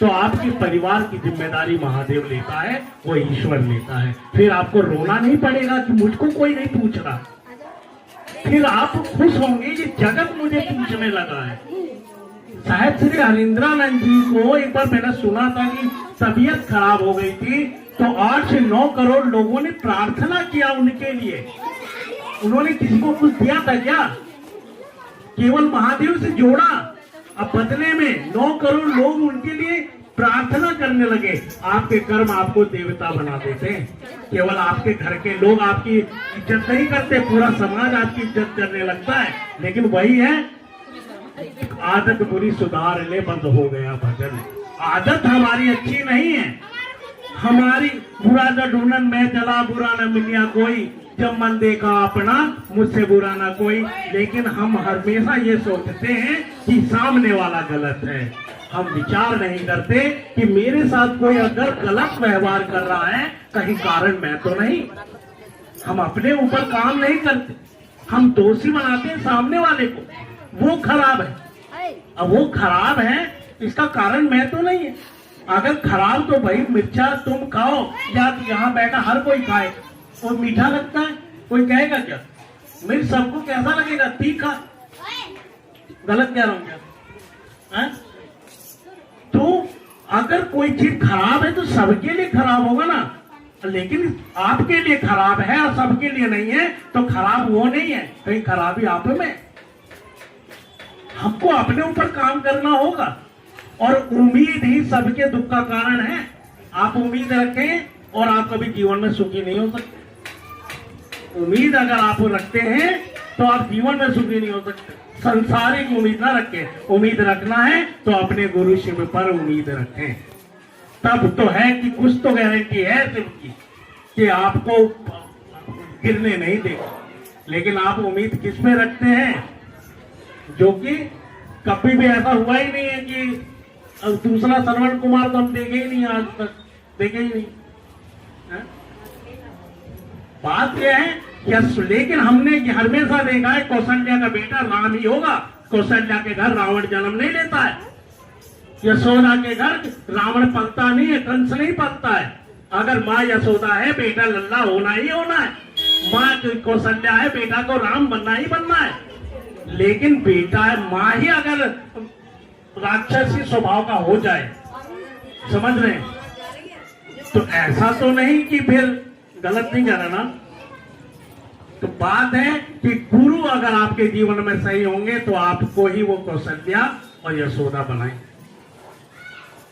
तो आपके परिवार की जिम्मेदारी महादेव लेता है, वो ईश्वर लेता है। फिर आपको रोना नहीं पड़ेगा कि मुझको कोई नहीं पूछ रहा, फिर आप खुश होंगे कि जगत मुझे पूछने लगा है। साहब श्री हरिंद्रानंद जी को एक बार मैंने सुना था कि तबीयत खराब हो गई थी, तो 8 से 9 करोड़ लोगों ने प्रार्थना किया उनके लिए। उन्होंने किसी को कुछ दिया था क्या? केवल महादेव से जोड़ा। अब बदले में 9 करोड़ लोग उनके लिए प्रार्थना करने लगे। आपके कर्म आपको देवता बना देते हैं। केवल आपके घर के लोग आपकी इज्जत नहीं करते, पूरा समाज आपकी इज्जत करने लगता है। लेकिन वही है, आदत बुरी सुधार ले, बंद हो गया भजन। आदत हमारी अच्छी नहीं है। हमारी बुरा न ढूंढन मैं चला, बुरा न मिलिया कोई, जब मन देखा अपना मुझसे बुरा ना कोई। लेकिन हम हमेशा ये सोचते हैं कि सामने वाला गलत है। हम विचार नहीं करते कि मेरे साथ कोई अगर गलत व्यवहार कर रहा है, कहीं कारण मैं तो नहीं। हम अपने ऊपर काम नहीं करते, हम दोषी बनाते हैं सामने वाले को, वो खराब है। अब वो खराब है, इसका कारण मैं तो नहीं है। अगर खराब तो भाई मिर्चा तुम खाओ या यहाँ बैठा हर कोई खाए, और मीठा लगता है, कोई कहेगा क्या? मिर्च सबको कैसा लगेगा? तीखा। गलत कह रहा हूं क्या? है? तो अगर कोई चीज खराब है तो सबके लिए खराब होगा ना। लेकिन आपके लिए खराब है और सबके लिए नहीं है, तो खराब वो नहीं है, कहीं खराबी आप में। हमको अपने ऊपर काम करना होगा, और उम्मीद ही सबके दुख का कारण है। आप उम्मीद रखें और आप कभी जीवन में सुखी नहीं हो सकते। उम्मीद अगर आप रखते हैं तो आप जीवन में सुखी नहीं हो सकते। संसारिक उम्मीद ना रखें। उम्मीद रखना है तो अपने गुरु शिव पर उम्मीद रखें, तब तो है कि कुछ तो गारंटी है शिव की कि आपको गिरने नहीं देगा। लेकिन आप उम्मीद किस पे रखते हैं? जो कि कभी भी ऐसा हुआ ही नहीं है कि दूसरा श्रवण कुमार तो हम देखे ही नहीं, आज तक देखे ही नहीं है? बात यह है कि लेकिन हमने हमेशा देखा है कौशल्या का बेटा राम ही होगा। कौशल्या के घर रावण जन्म नहीं लेता है। यशोदा के घर रावण पलता नहीं है, कंस नहीं पलता है। अगर माँ यशोदा है, बेटा लल्ला होना ही होना है। माँ कौशल्या है, बेटा को राम बनना ही बनना है। लेकिन बेटा है, माँ ही अगर राक्षसी स्वभाव का हो जाए, समझ रहे हैं, तो ऐसा तो नहीं कि फिर गलत नहीं कर रहा ना। तो बात है कि गुरु अगर आपके जीवन में सही होंगे तो आपको ही वो कौशल्या और यशोदा बनाए,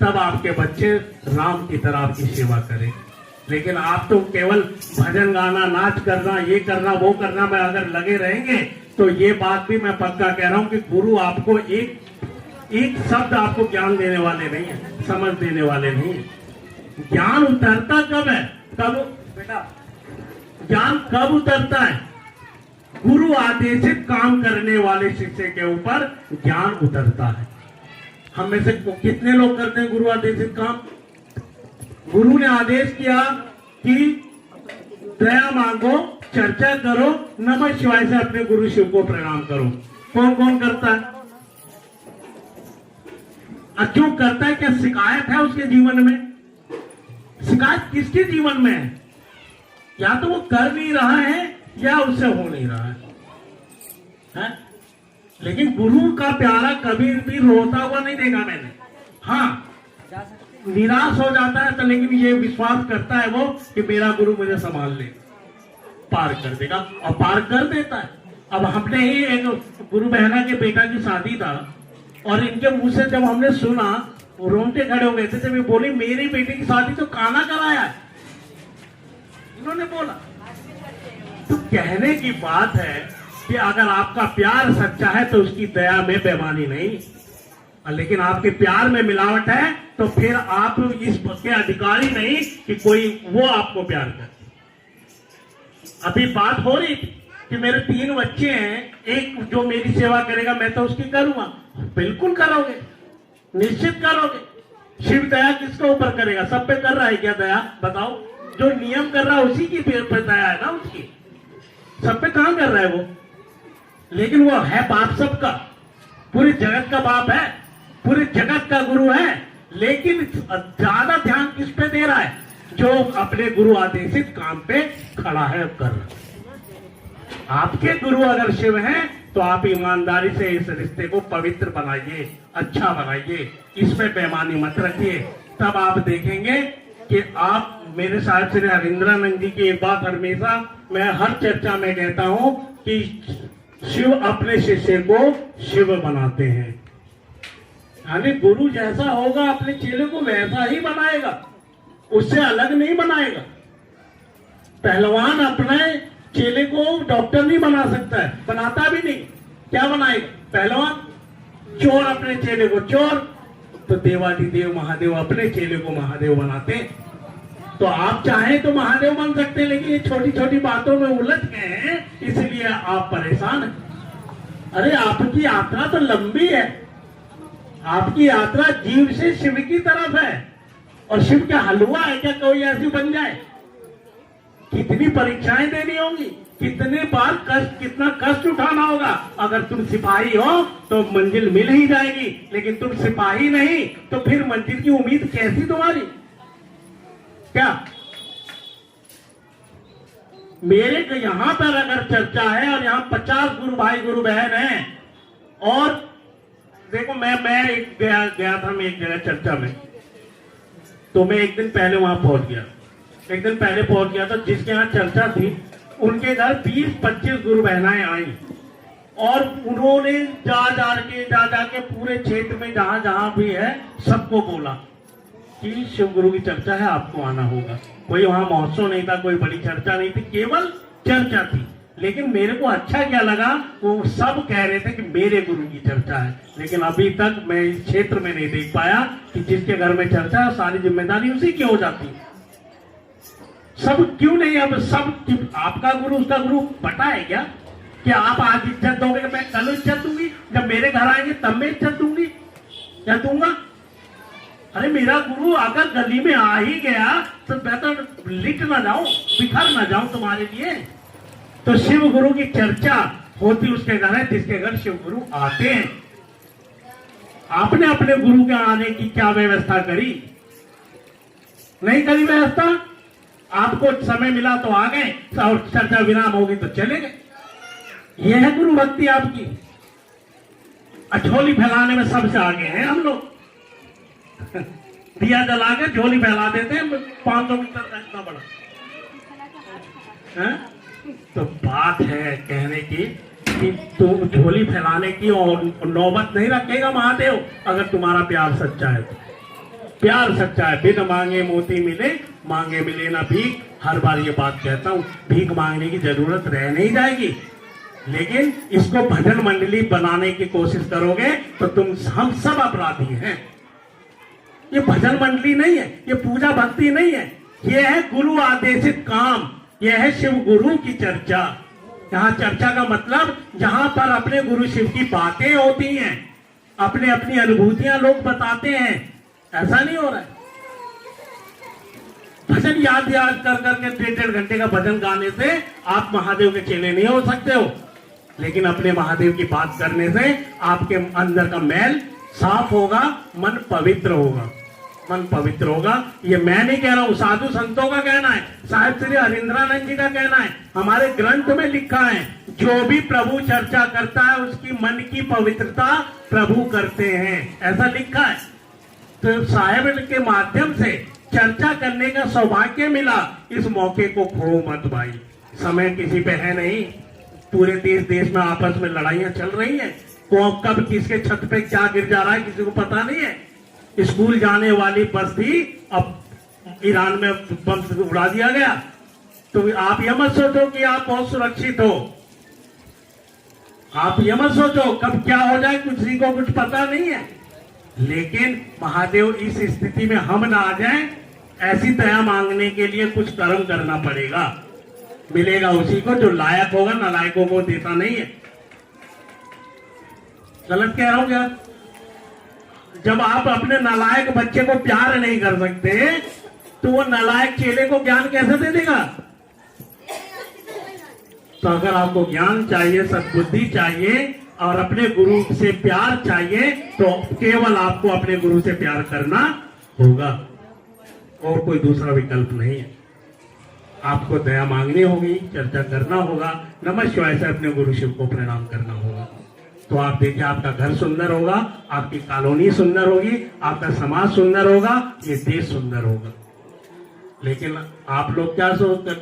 तब आपके बच्चे राम की तरह आपकी सेवा करें। लेकिन आप तो केवल भजन गाना, नाच करना, ये करना, वो करना में अगर लगे रहेंगे, तो ये बात भी मैं पक्का कह रहा हूं कि गुरु आपको एक शब्द आपको ज्ञान देने वाले नहीं है, समझ देने वाले नहीं है। ज्ञान उतरता कब है? कब बेटा ज्ञान कब उतरता है? गुरु आदेशित काम करने वाले शिष्य के ऊपर ज्ञान उतरता है। हम में से कितने लोग करते हैं गुरु आदेशित काम? गुरु ने आदेश किया कि दया मांगो, चर्चा करो, नमः शिवाय से अपने गुरु शिव को प्रणाम करो। कौन कौन करता है? क्यों करता है? क्या शिकायत है उसके जीवन में? शिकायत किसके जीवन में है? या तो वो कर नहीं रहा है या उससे हो नहीं रहा है? लेकिन गुरु का प्यारा कभी भी रोता हुआ नहीं देखा मैंने। हाँ, निराश हो जाता है तो, लेकिन ये विश्वास करता है वो कि मेरा गुरु मुझे संभाल ले, पार कर देगा, और पार कर देता है। अब हमने ही एक गुरु बहना के बेटा की शादी था, और इनके मुंह से जब हमने सुना, वो रोंगटे खड़े हो गए थे। जब बोली मेरी बेटी की शादी तो काना कराया है, इन्होंने बोला। तो कहने की बात है कि अगर आपका प्यार सच्चा है तो उसकी दया में बेईमानी नहीं, लेकिन आपके प्यार में मिलावट है तो फिर आप इस के अधिकारी नहीं कि कोई वो आपको प्यार करे। अभी बात हो रही थी कि मेरे 3 बच्चे हैं, एक जो मेरी सेवा करेगा मैं तो उसकी करूंगा। बिल्कुल करोगे, निश्चित करोगे। शिव दया किसके ऊपर करेगा? सब पे कर रहा है क्या दया? बताओ। जो नियम कर रहा है उसी की पे दया है ना उसकी। सब पे कहां कर रहा है वो? लेकिन वो है बाप सबका, पूरे जगत का बाप है, पूरे जगत का गुरु है। लेकिन ज्यादा ध्यान किस पे दे रहा है? जो अपने गुरु आदेशित काम पे खड़ा है कर रहा है। आपके गुरु अगर शिव हैं तो आप ईमानदारी से इस रिश्ते को पवित्र बनाइए, अच्छा बनाइए, इसमें बेईमानी मत रखिए। तब आप देखेंगे कि आप, मेरे साहब श्री हरिंद्रानंद जी की एक बात हमेशा मैं हर चर्चा में कहता हूं कि शिव अपने शिष्य को शिव बनाते हैं, यानी गुरु जैसा होगा अपने चेले को वैसा ही बनाएगा, उससे अलग नहीं बनाएगा। पहलवान अपने चेले को डॉक्टर नहीं बना सकता है, बनाता भी नहीं, क्या बनाएगा पहलवान? चोर अपने चेले को चोर, तो देवादिदेव महादेव अपने चेले को महादेव बनाते। तो आप चाहें तो महादेव बन सकते हैं, लेकिन ये छोटी छोटी बातों में उलझ गए हैं, इसलिए आप परेशान हैं। अरे आपकी यात्रा तो लंबी है, आपकी यात्रा जीव से शिव की तरफ है, और शिव क्या हलवा है क्या कोई ऐसी बन जाए? कितनी परीक्षाएं देनी होंगी, कितने बार कष्ट, कितना कष्ट उठाना होगा। अगर तुम सिपाही हो तो मंजिल मिल ही जाएगी, लेकिन तुम सिपाही नहीं तो फिर मंजिल की उम्मीद कैसी तुम्हारी? क्या मेरे को यहां पर अगर चर्चा है और यहां 50 गुरु भाई गुरु बहन हैं, और देखो मैं एक गया था मैं एक जगह चर्चा में, तो मैं एक दिन पहले वहां पहुंच गया, एक दिन पहले पहुंच गया था। जिसके यहाँ चर्चा थी उनके घर 20-25 गुरु बहनाएं आई, और उन्होंने जा के पूरे क्षेत्र में जहां जहां भी है सबको बोला कि शिव गुरु की चर्चा है, आपको आना होगा। कोई वहां महोत्सव नहीं था, कोई बड़ी चर्चा नहीं थी, केवल चर्चा थी। लेकिन मेरे को अच्छा क्या लगा, वो सब कह रहे थे कि मेरे गुरु की चर्चा है, लेकिन अभी तक मैं इस क्षेत्र में नहीं देख पाया कि जिसके घर में चर्चा है सारी जिम्मेदारी उसी की हो जाती है। सब क्यों नहीं? अब सब आपका गुरु उसका गुरु बटा है क्या? कि आप आज इज्जत दोगे, मैं कल इज्जत दूंगी, जब मेरे घर आएंगे तब मैं इज्जत दूंगी, क्या दूंगा? अरे मेरा गुरु अगर गली में आ ही गया तो मैं तो लिट ना जाऊं, बिखर ना जाऊं तुम्हारे लिए। तो शिव गुरु की चर्चा होती उसके घर है जिसके घर शिव गुरु आते हैं। आपने अपने गुरु के आने की क्या व्यवस्था करी? नहीं करी व्यवस्था। आपको समय मिला तो आ गए, और चर्चा विराम होगी तो चले गए। यह है गुरु भक्ति आपकी। झोली फैलाने में सबसे आगे हैं हम लोग। दिया जला के झोली फैला देते हैं 500 मीटर का, इतना बड़ा है? तो बात है कहने की कि तुम झोली फैलाने की और नौबत नहीं रखेगा महादेव, अगर तुम्हारा प्यार सच्चा है तो। प्यार सच्चा है, बिन मांगे मोती मिले, मांगे मिले ना भीख। हर बार ये बात कहता हूं, भीख मांगने की जरूरत रह नहीं जाएगी, लेकिन इसको भजन मंडली बनाने की कोशिश करोगे तो तुम हम सब अपराधी हैं। ये भजन मंडली नहीं है, ये पूजा भक्ति नहीं है, ये है गुरु आदेशित काम, ये है शिव गुरु की चर्चा। यहाँ चर्चा का मतलब जहां पर अपने गुरु शिव की बातें होती हैं, अपने अपनी अनुभूतियां लोग बताते हैं, ऐसा नहीं हो रहा है। भजन याद कर करके 1.5 घंटे का भजन गाने से आप महादेव के चेले नहीं हो सकते हो, लेकिन अपने महादेव की बात करने से आपके अंदर का मैल साफ होगा, मन पवित्र होगा, मन पवित्र होगा। ये मैं नहीं कह रहा हूं, साधु संतों का कहना है, साहिब श्री हरिंद्रानंद जी का कहना है, हमारे ग्रंथ में लिखा है, जो भी प्रभु चर्चा करता है उसकी मन की पवित्रता प्रभु करते हैं, ऐसा लिखा है। तो साहेब के माध्यम से चर्चा करने का सौभाग्य मिला, इस मौके को खो मत भाई। समय किसी पे है नहीं, पूरे देश में आपस में लड़ाइयां चल रही हैं, कब किसके छत पे क्या गिर जा रहा है किसी को पता नहीं है। स्कूल जाने वाली बस थी, अब ईरान में बम उड़ा दिया गया। तो आप यह मत सोचो कि आप बहुत सुरक्षित हो, आप यह मत सोचो कब क्या हो जाए, किसी को कुछ पता नहीं है। लेकिन महादेव इस स्थिति में हम ना आ जाएं, ऐसी दया मांगने के लिए कुछ कर्म करना पड़ेगा, मिलेगा उसी को जो लायक होगा, नालायकों को देता नहीं है। गलत कह रहा हूं क्या? जब आप अपने नालायक बच्चे को प्यार नहीं कर सकते तो वो नालायक चेले को ज्ञान कैसे दे देगा? तो अगर आपको ज्ञान चाहिए, सद्बुद्धि चाहिए, और अपने गुरु से प्यार चाहिए तो केवल आपको अपने गुरु से प्यार करना होगा, और कोई दूसरा विकल्प नहीं है। आपको दया मांगनी होगी, चर्चा करना होगा, नमः शिवाय से अपने गुरु शिव को प्रणाम करना होगा। तो आप देखिए, आपका घर सुंदर होगा, आपकी कॉलोनी सुंदर होगी, आपका समाज सुंदर होगा, ये देश सुंदर होगा। लेकिन आप लोग क्या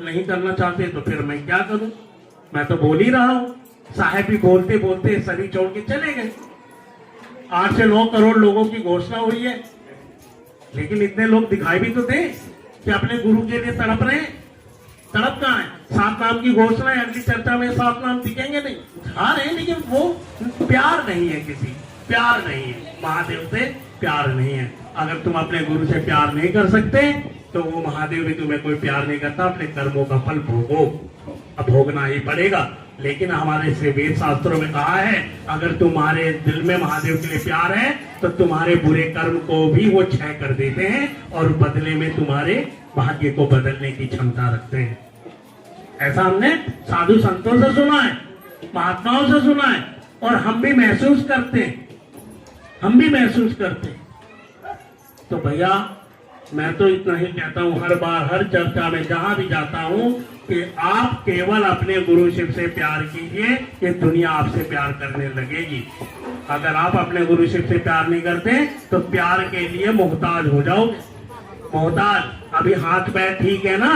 नहीं करना चाहते, तो फिर मैं क्या करूं? मैं तो बोल ही रहा हूं। साहब भी बोलते बोलते शरीर छोड़ के चले गए। 8 से 9 करोड़ लोगों की घोषणा हुई है, लेकिन इतने लोग दिखाई भी तो दे कि अपने गुरु के लिए तड़प रहे हैं। तड़प कहाँ है? 7 नाम की घोषणा है, अगली चर्चा में 7 नाम दिखेंगे नहीं, आ रहे हैं, लेकिन वो प्यार नहीं है, किसी प्यार नहीं है, महादेव से प्यार नहीं है। अगर तुम अपने गुरु से प्यार नहीं कर सकते तो वो महादेव भी तुम्हें कोई प्यार नहीं करता। अपने कर्मों का फल भोगो, अब भोगना ही पड़ेगा। लेकिन हमारे से वेद शास्त्रों में कहा है, अगर तुम्हारे दिल में महादेव के लिए प्यार है तो तुम्हारे बुरे कर्म को भी वो क्षय कर देते हैं और बदले में तुम्हारे भाग्य को बदलने की क्षमता रखते हैं। ऐसा हमने साधु संतों से सुना है, महात्माओं से सुना है, और हम भी महसूस करते हैं, हम भी महसूस करते हैं। तो भैया मैं तो इतना ही कहता हूं, हर बार हर चर्चा में जहां भी जाता हूं, कि आप केवल अपने गुरु शिव से प्यार कीजिए, ये दुनिया आपसे प्यार करने लगेगी। अगर आप अपने गुरु शिव से प्यार नहीं करते तो प्यार के लिए मोहताज हो जाओगे। मोहताज, अभी हाथ पैर ठीक है ना,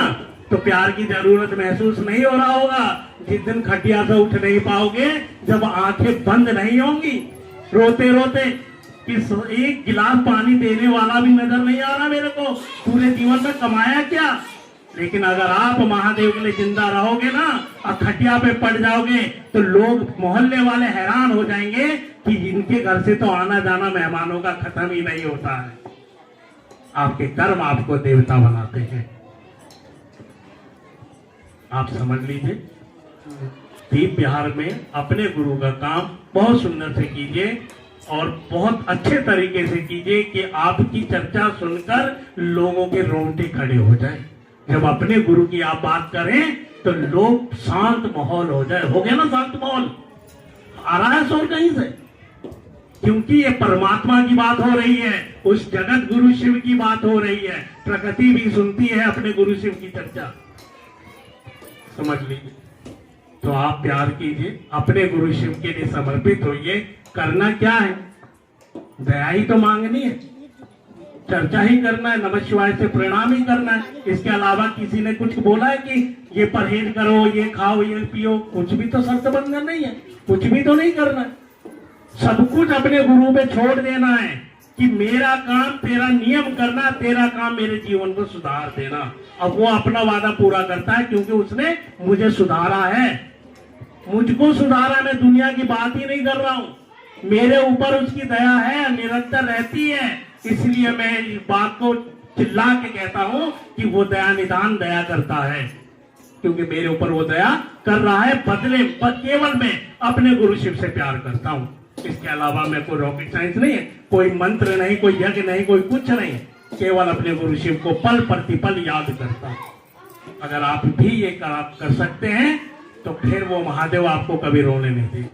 तो प्यार की जरूरत महसूस नहीं हो रहा होगा। जिस दिन खटिया से उठ नहीं पाओगे, जब आंखें बंद नहीं होंगी रोते रोते कि एक गिलास पानी देने वाला भी नजर नहीं आ रहा मेरे को, पूरे जीवन में कमाया क्या। लेकिन अगर आप महादेव के लिए जिंदा रहोगे ना और खटिया पे पड़ जाओगे, तो लोग मोहल्ले वाले हैरान हो जाएंगे कि इनके घर से तो आना जाना मेहमानों का खत्म ही नहीं होता है। आपके कर्म आपको देवता बनाते हैं, आप समझ लीजिए। दीप बिहार में अपने गुरु का काम बहुत सुंदर से कीजिए और बहुत अच्छे तरीके से कीजिए कि आपकी चर्चा सुनकर लोगों के रोंगटे खड़े हो जाए। जब अपने गुरु की आप बात करें तो लोग शांत माहौल हो जाए। हो गया ना शांत माहौल? आ रहा है शोर कहीं से? क्योंकि ये परमात्मा की बात हो रही है, उस जगत गुरु शिव की बात हो रही है। प्रकृति भी सुनती है अपने गुरु शिव की चर्चा, समझ लीजिए। तो आप प्यार कीजिए, अपने गुरु शिव के लिए समर्पित होइए। करना क्या है? दया ही तो मांगनी है, चर्चा ही करना है, नमः शिवाय से प्रणाम ही करना है। इसके अलावा किसी ने कुछ बोला है कि ये परहेज करो, ये खाओ, ये पियो? कुछ भी तो शर्त बंधन नहीं है, कुछ भी तो नहीं करना है। सब कुछ अपने गुरु पे छोड़ देना है कि मेरा काम तेरा नियम करना, तेरा काम मेरे जीवन को सुधार देना। अब वो अपना वादा पूरा करता है क्योंकि उसने मुझे सुधारा है, मुझको सुधारा। मैं दुनिया की बात ही नहीं कर रहा हूं, मेरे ऊपर उसकी दया है, निरंतर रहती है। इसलिए मैं इस बात को चिल्ला के कहता हूं कि वो दया निदान दया करता है, क्योंकि मेरे ऊपर वो दया कर रहा है। बदले केवल मैं अपने गुरु शिव से प्यार करता हूं। इसके अलावा मैं कोई रॉकेट साइंस नहीं है, कोई मंत्र नहीं, कोई यज्ञ नहीं, कोई कुछ नहीं, केवल अपने गुरु शिव को पल प्रतिपल याद करता हूं। अगर आप भी ये कर सकते हैं तो फिर वो महादेव आपको कभी रोने नहीं देंगे।